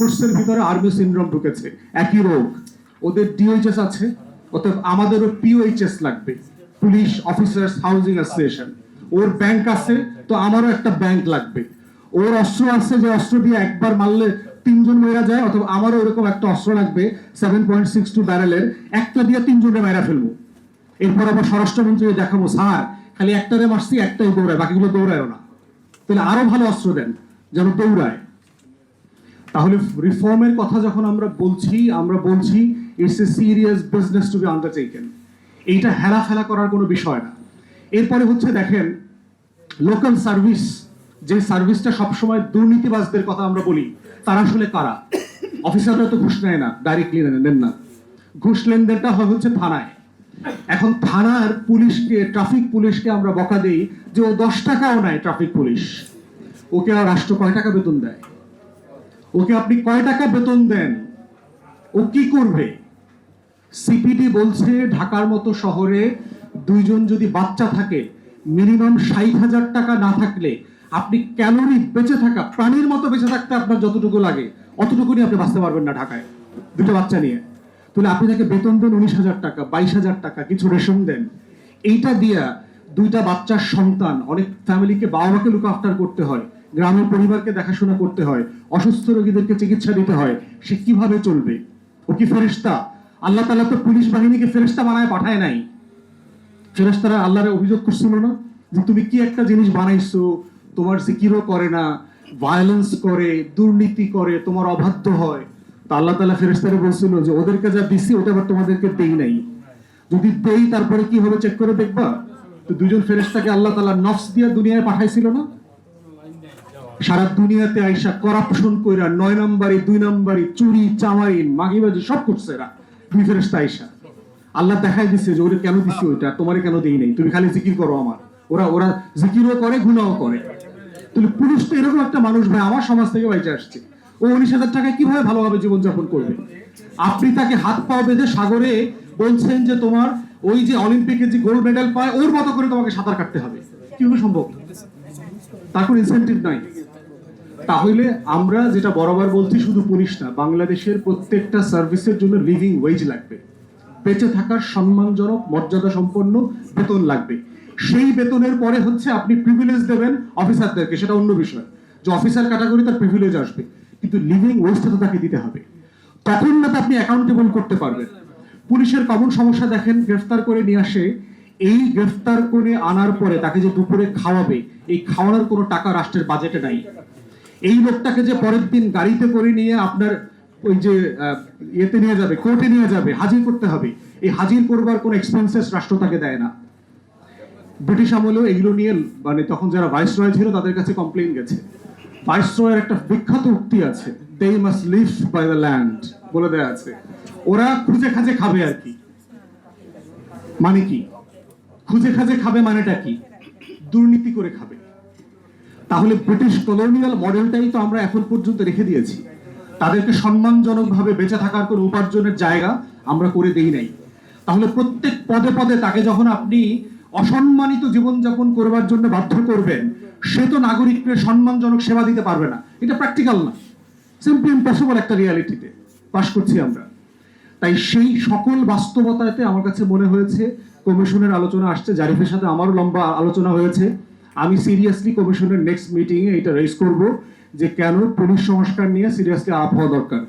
ফোর্সের ভিতরে army syndrome ঢুকেছে, একই রোগ। ওদের ডিওএইচএস আছে, অতএব আমাদেরও পিওএইচএস লাগবে, পুলিশ অফিসার্স হাউজিং অ্যাসোসিয়েশন। ওর ব্যাংক আছে, তো আমারও একটা ব্যাংক লাগবে। ওর অস্ত্র আছে, যে অস্ত্র দিয়ে একবার মারলে 3 জন মেরা যায়, অথবা আমারও এরকম একটা অস্ত্র লাগবে 7.62 ব্যারেলের, একটা দিয়ে 3 জনের মেরা ফেলবো। এরপর আবার স্বরাষ্ট্রমন্ত্রী দেখাবো, স্যার খালি একটারে মারছি, একটাই দৌড়ায়, বাকিগুলো দৌড়ায়ও না। তাহলে আরো ভালো অস্ত্র দেন যেন দৌড়ায়। তাহলে রিফর্মের কথা যখন আমরা বলছি it's a serious business to be undertaken. এইটা হেলা ফেলা করার কোনো বিষয় না। এরপরে হচ্ছে দেখেন, লোকাল সার্ভিস, যে সার্ভিসটা সবসময় দুর্নীতিবাজদের কথা আমরা বলি, তারা আসলে কারা? অফিসাররা তো ঘুষ নেয় না, ডাইরেক্টলি নেন না। ঘুষ লেনদেনটা হচ্ছে থানায়। এখন থানার পুলিশকে, ট্রাফিক পুলিশকে আমরা বকা দিই যে ও 10 টাকাও নেয় ট্রাফিক পুলিশ। ওকে আর রাষ্ট্র কয় টাকা বেতন দেয়? ওকে আপনি কয় টাকা বেতন দেন? ও কি করবে? সিপিডি বলছে ঢাকার মতো শহরে 2 জন যদি বাচ্চা থাকে, মিনিমাম 60,000 টাকা না থাকলে আপনি ক্যালোরি বেঁচে থাকা, প্রাণীর মতো বেঁচে থাকতে আপনার যতটুকু লাগে অতটুকুনি আপনি বাঁচতে পারবেন না ঢাকায় 2টা বাচ্চা নিয়ে। তাহলে আপনি তাকে বেতন দেন 19,000 টাকা, 22,000 টাকা, কিছু রেশন দেন। এইটা দিয়া 2টা বাচ্চার সন্তান, অনেক ফ্যামিলিকে বাবা মাকে লুক আফটার করতে হয়, গ্রামের পরিবারকে দেখাশোনা করতে হয়, অসুস্থ রোগীদেরকে চিকিৎসা দিতে হয়। সে কিভাবে চলবে? ও কি ফেরেশতা? আল্লাহ তাআলা তো পুলিশ বাহিনীকে ফেরেশতা বানায় পাঠায় নাই। ফেরেশতারা আল্লাহরে অভিযোগ করছিল না যে তুমি কি একটা জিনিস বানাইছো, তোমার জিকিরও করে না, ভায়োলেন্স করে, দুর্নীতি করে, তোমার অবাধ্য হয়। তা আল্লাহ তাআলা ফেরেশতারে বলছিল যে ওদেরকে যা দিছি ওটা আবার তোমাদেরকে দেই নাই, যদি দেই তারপরে কি হবে চেক করে দেখবা। তো 2 জন ফেরেশতাকে আল্লাহ তাআলা নফস দিয়ে দুনিয়ায় পাঠাইছিল না? সারা দুনিয়াতে আইসা করাপশন কইরা 9 নম্বরে 2 নম্বরে চুরি চামারি মাগিবাজি সব করছে এরা। 2 ফেরেশতা আইসা আল্লাহ দেখাই দিচ্ছে যে ওরে কেন দিছি, ওইটা তোমারে কেন দেই নাই, তুমি খালি জিকির করো আমার। ওরা জিকিরও করে, গুনাহও করে। তাহলে পুরুষ তো এরকম একটা মানুষ ভাই, আমার সমাজ থেকে বাইচে আসছে। ও 19,000 টাকায় কিভাবে ভালোভাবে জীবনযাপন করবে? আপনি তাকে হাত পা বেঁধে সাগরে বলছেন যে তোমার ওই যে অলিম্পিকে যে গোল্ড মেডেল পায় ওর মতো করে তোমাকে সাঁতার কাটতে হবে, কিভাবে সম্ভব? তার কোনো ইনসেন্টিভ নাই। তাহলে আমরা যেটা বরাবর বলছি, শুধু পুলিশ না, বাংলাদেশের প্রত্যেকটা সার্ভিসের জন্য লিভিং ওয়েজ লাগবে, বেঁচে থাকার সম্মানজনক মর্যাদা সম্পন্ন বেতন লাগবে। সেই বেতনের পরে হচ্ছে আপনি প্রিভিলেজ দেবেন অফিসারদেরকে, সেটা অন্য বিষয়, যে অফিসার ক্যাটাগরি তার প্রিভিলেজ আসবে, কিন্তু লিভিং ওয়েজটা তো তাকে দিতে হবে। তখন না আপনি অ্যাকাউন্টেবল করতে পারবেন। পুলিশের কমন সমস্যা দেখেন, গ্রেফতার করে নিয়ে আসে, এই গ্রেফতার করে আনার পরে তাকে যে দুপুরে খাওয়াবে, এই খাওয়ানোর কোনো টাকা রাষ্ট্রের বাজেটে নাই। এই লোকটাকে যে পরের দিন গাড়িতে করে নিয়ে আপনার ওই যে ইয়েতে নিয়ে যাবে, কোর্টে নিয়ে যাবে, হাজির করতে হবে, এই হাজির করবার কোনো এক্সপেন্সেস রাষ্ট্র তাকে দেয় না। ব্রিটিশ আমলেও এগুলো নিয়ে মানে তখন যারা ভাইসরয় ছিল তাদের কাছে কমপ্লেইন গেছে। ভাইসরয়ের একটা বিখ্যাত উক্তি আছে, they must live by the land, বলে দেয়া আছে। ওরা খুঁজে খাজে খাবে আর কি। মানে কি খুঁজে খাজে খাবে? মানেটা কি? দুর্নীতি করে খাবে। তাহলে ব্রিটিশ কলোনিয়াল মডেলটাই তো আমরা এখন পর্যন্ত রেখে দিয়েছি। তাদেরকে সম্মানজনকভাবে বেঁচে থাকার কোনো উপার্জনের জায়গা আমরা করে দেই নাই। তাহলে প্রত্যেক পদে পদে তাকে যখন আপনি অসম্মানিত জীবনযাপন করবার জন্য বাধ্য করবেন, সে তো নাগরিককে সম্মানজনক সেবা দিতে পারবে না। এটা প্র্যাকটিক্যাল না, সিম্পলি ইম্পসিবল একটা রিয়ালিটিতে পাস করছি আমরা। তাই সেই সকল বাস্তবতাতে আমার কাছে মনে হয়েছে কমিশনের আলোচনা আসছে, জারিফের সাথে আমারও লম্বা আলোচনা হয়েছে। আমি সিরিয়াসলি কমিশনের নেক্সট মিটিংয়ে এটা রেজ করব যে কেন পুলিশ সংস্কার নিয়ে সিরিয়াসলি আলাপ হওয়া দরকার।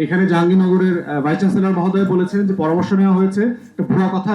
এখানে জাহাঙ্গীরনগরের ভাইস চ্যান্সেলর মহোদয় বলেছেন যে পরামর্শ নেওয়া হয়েছে, এটা ভুয়া কথা।